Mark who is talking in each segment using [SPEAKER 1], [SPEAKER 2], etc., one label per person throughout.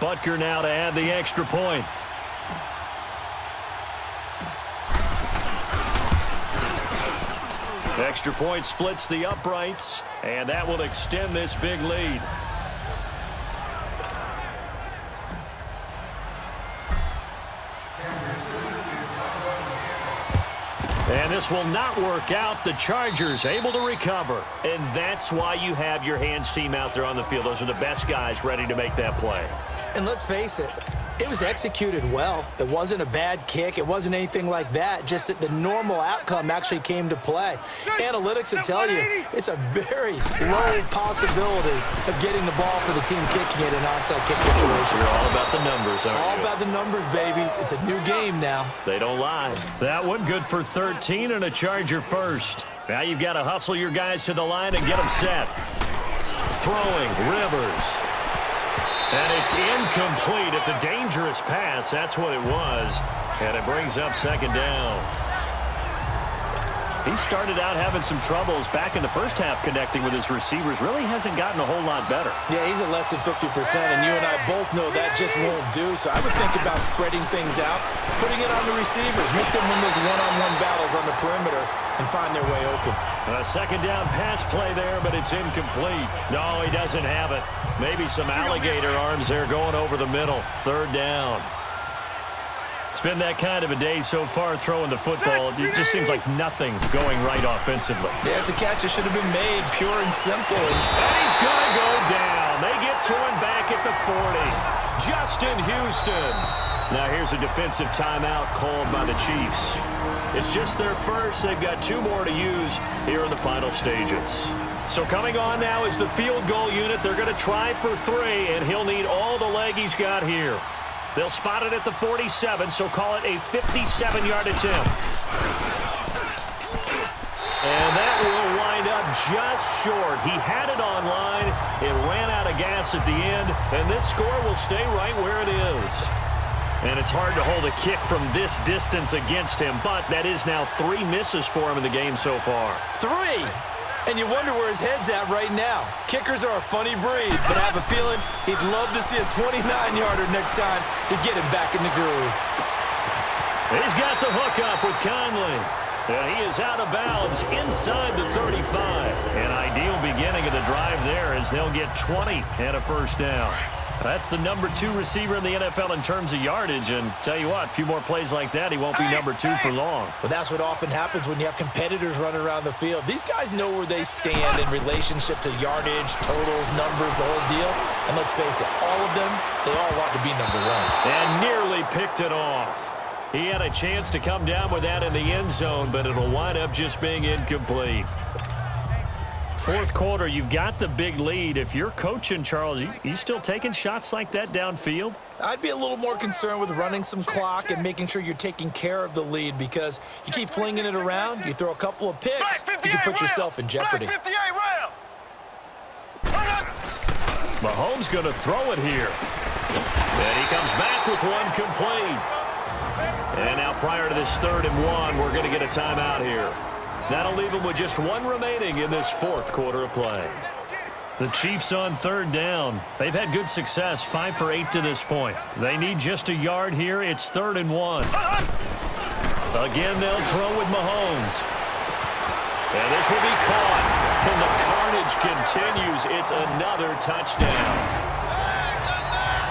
[SPEAKER 1] Butker now to add the extra point. Extra point splits the uprights, and that will extend this big lead. And this will not work out. The Chargers able to recover. And that's why you have your hands team out there on the field. Those are the best guys ready to make that play.
[SPEAKER 2] And let's face it, it was executed well. It wasn't a bad kick. It wasn't anything like that. Just that the normal outcome actually came to play. Analytics will tell you it's a very low possibility of getting the ball for the team kicking it in an onside kick situation.
[SPEAKER 1] You're all about the numbers, aren't you?
[SPEAKER 2] All about the numbers, baby. It's a new game now.
[SPEAKER 1] They don't lie. That one good for 13 and a Charger first. Now you've got to hustle your guys to the line and get them set. Throwing, Rivers. And it's incomplete. It's a dangerous pass. That's what it was. And it brings up second down. He started out having some troubles back in the first half connecting with his receivers. Really hasn't gotten a whole lot better.
[SPEAKER 2] Yeah, he's at less than 50%, and you and I both know that just won't do. So I would think about spreading things out, putting it on the receivers, make them win those one-on-one battles on the perimeter, and find their way open.
[SPEAKER 1] A second down pass play there, but it's incomplete. No, he doesn't have it. Maybe some alligator arms there going over the middle. Third down. It's been that kind of a day so far throwing the football. It just seems like nothing going right offensively.
[SPEAKER 2] Yeah, it's a catch that should have been made, pure and simple.
[SPEAKER 1] And he's going to go down. They get to him back at the 40. Justin Houston. Now here's a defensive timeout called by the Chiefs. It's just their first. They've got 2 more to use here in the final stages. So coming on now is the field goal unit. They're going to try for 3, and he'll need all the leg he's got here. They'll spot it at the 47, so call it a 57-yard attempt. And that will wind up just short. He had it on line. It ran out of gas at the end, and this score will stay right where it is. And it's hard to hold a kick from this distance against him, but that is now 3 misses for him in the game so far.
[SPEAKER 2] 3! And you wonder where his head's at right now. Kickers are a funny breed, but I have a feeling he'd love to see a 29-yarder next time to get him back in the groove.
[SPEAKER 1] He's got the hook up with Conley. And he is out of bounds inside the 35. An ideal beginning of the drive there as they'll get 20 and a first down. That's the number 2 receiver in the NFL in terms of yardage. And tell you what, a few more plays like that, he won't be number 2 for long.
[SPEAKER 2] Well, that's what often happens when you have competitors running around the field. These guys know where they stand in relationship to yardage, totals, numbers, the whole deal. And let's face it, all of them, they all want to be number 1.
[SPEAKER 1] And nearly picked it off. He had a chance to come down with that in the end zone, but it'll wind up just being incomplete. Fourth quarter, you've got the big lead. If you're coaching, Charles, you still taking shots like that downfield?
[SPEAKER 2] I'd be a little more concerned with running some clock and making sure you're taking care of the lead, because you keep flinging it around, you throw a couple of picks, you can put yourself in jeopardy.
[SPEAKER 1] Mahomes going to throw it here. And he comes back with one complete. And now prior to this 3rd and 1, we're going to get a timeout here. That'll leave them with just 1 remaining in this 4th quarter of play. The Chiefs on 3rd down. They've had good success, 5 for 8 to this point. They need just a yard here. It's 3rd and 1. Again, they'll throw with Mahomes. And this will be caught. And the carnage continues. It's another touchdown.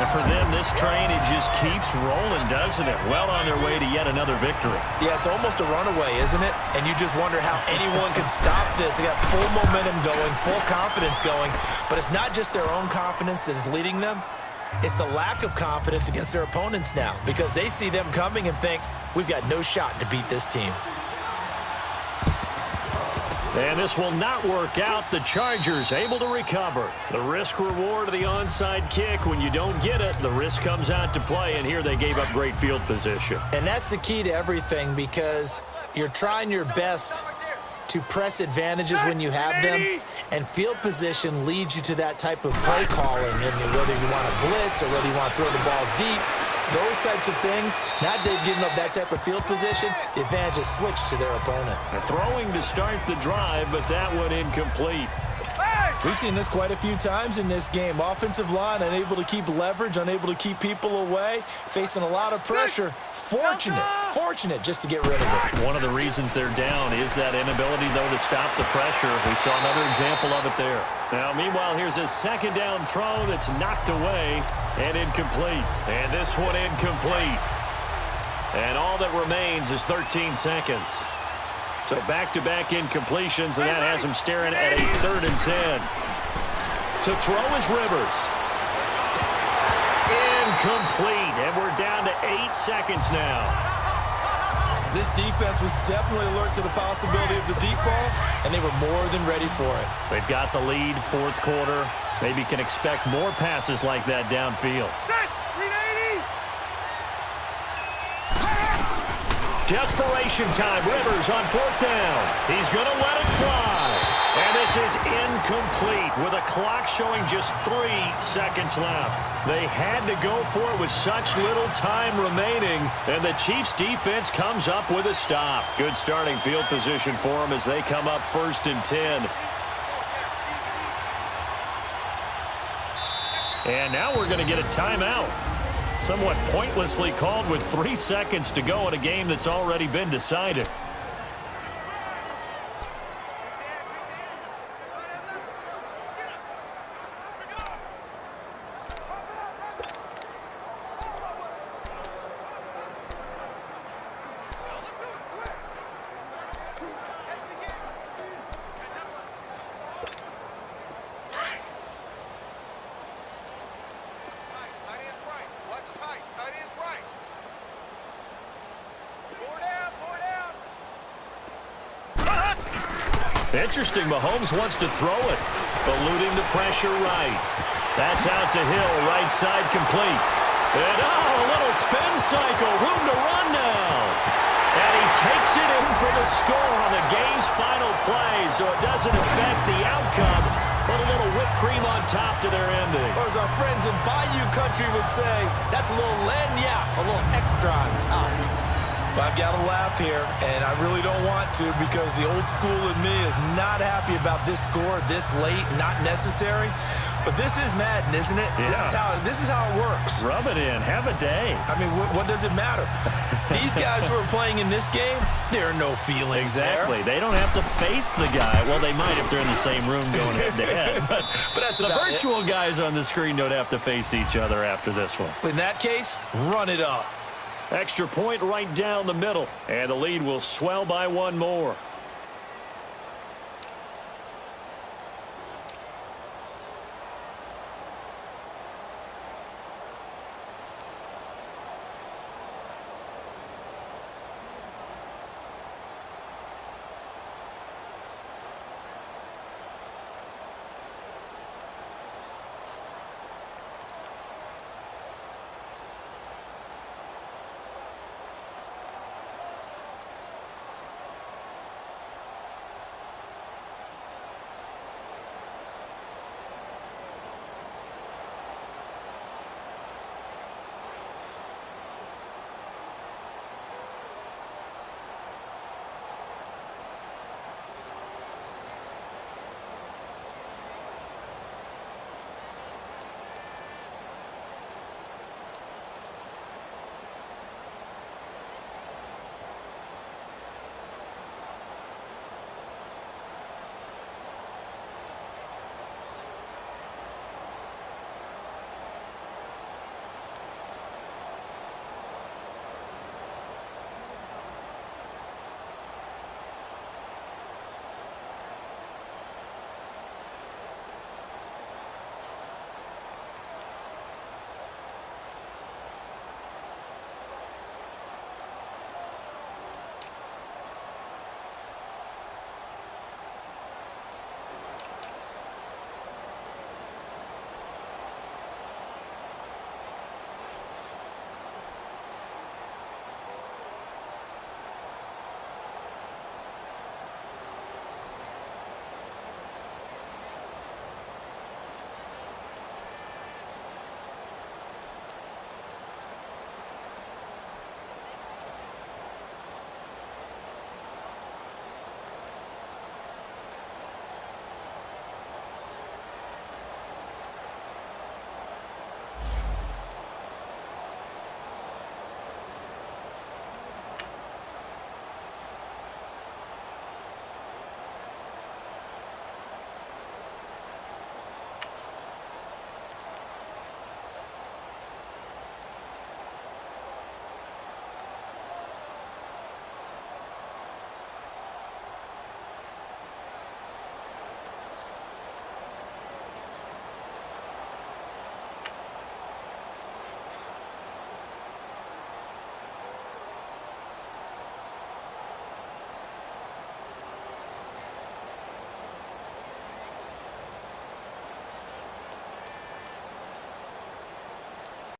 [SPEAKER 1] And for them, this train, it just keeps rolling, doesn't it? Well on their way to yet another victory.
[SPEAKER 2] Yeah, it's almost a runaway, isn't it? And you just wonder how anyone can stop this. They got full momentum going, full confidence going. But it's not just their own confidence that is leading them. It's the lack of confidence against their opponents now, because they see them coming and think, we've got no shot to beat this team.
[SPEAKER 1] And this will not work out. The Chargers able to recover. The risk-reward of the onside kick. When you don't get it, the risk comes out to play, and here they gave up great field position.
[SPEAKER 2] And that's the key to everything, because you're trying your best to press advantages when you have them, and field position leads you to that type of play calling. And whether you want to blitz or whether you want to throw the ball deep, those types of things, not they've given up that type of field position, the advantage is switched to their opponent.
[SPEAKER 1] They're throwing to start the drive, but that one incomplete.
[SPEAKER 2] We've seen this quite a few times in this game. Offensive line unable to keep leverage, unable to keep people away, facing a lot of pressure. Fortunate just to get rid of it.
[SPEAKER 1] One of the reasons they're down is that inability, though, to stop the pressure. We saw another example of it there. Now, meanwhile, here's a second down throw that's knocked away and incomplete. And this one incomplete. And all that remains is 13 seconds. So back-to-back incompletions, and that has him staring at a 3rd and 10. To throw is Rivers. Incomplete, and we're down to 8 seconds now.
[SPEAKER 2] This defense was definitely alert to the possibility of the deep ball, and they were more than ready for it.
[SPEAKER 1] They've got the lead, 4th quarter. Maybe can expect more passes like that downfield. Desperation time. Rivers on 4th down. He's going to let it fly. And this is incomplete with a clock showing just 3 seconds left. They had to go for it with such little time remaining, and the Chiefs defense comes up with a stop. Good starting field position for them as they come up 1st and 10. And now we're going to get a timeout. Somewhat pointlessly called with 3 seconds to go in a game that's already been decided. Interesting, Mahomes wants to throw it, eluding the pressure right. That's out to Hill, right side complete. And a little spin cycle, room to run now. And he takes it in for the score on the game's final play, so it doesn't affect the outcome, but a little whipped cream on top to their ending.
[SPEAKER 2] Or as our friends in Bayou Country would say, that's a little lagniappe, a little extra on top. But I've got to laugh here, and I really don't want to because the old school in me is not happy about this score this late, not necessary. But this is Madden, isn't it?
[SPEAKER 1] Yeah.
[SPEAKER 2] This is how it works.
[SPEAKER 1] Rub it in. Have a day.
[SPEAKER 2] I mean, what does it matter? These guys who are playing in this game, there are no feelings
[SPEAKER 1] Exactly.
[SPEAKER 2] there.
[SPEAKER 1] They don't have to face the guy. Well, they might if they're in the same room going head-to-head. But
[SPEAKER 2] that's
[SPEAKER 1] the
[SPEAKER 2] about
[SPEAKER 1] virtual guys on the screen don't have to face each other after this one.
[SPEAKER 2] In that case, run it up.
[SPEAKER 1] Extra point right down the middle, and the lead will swell by 1 more.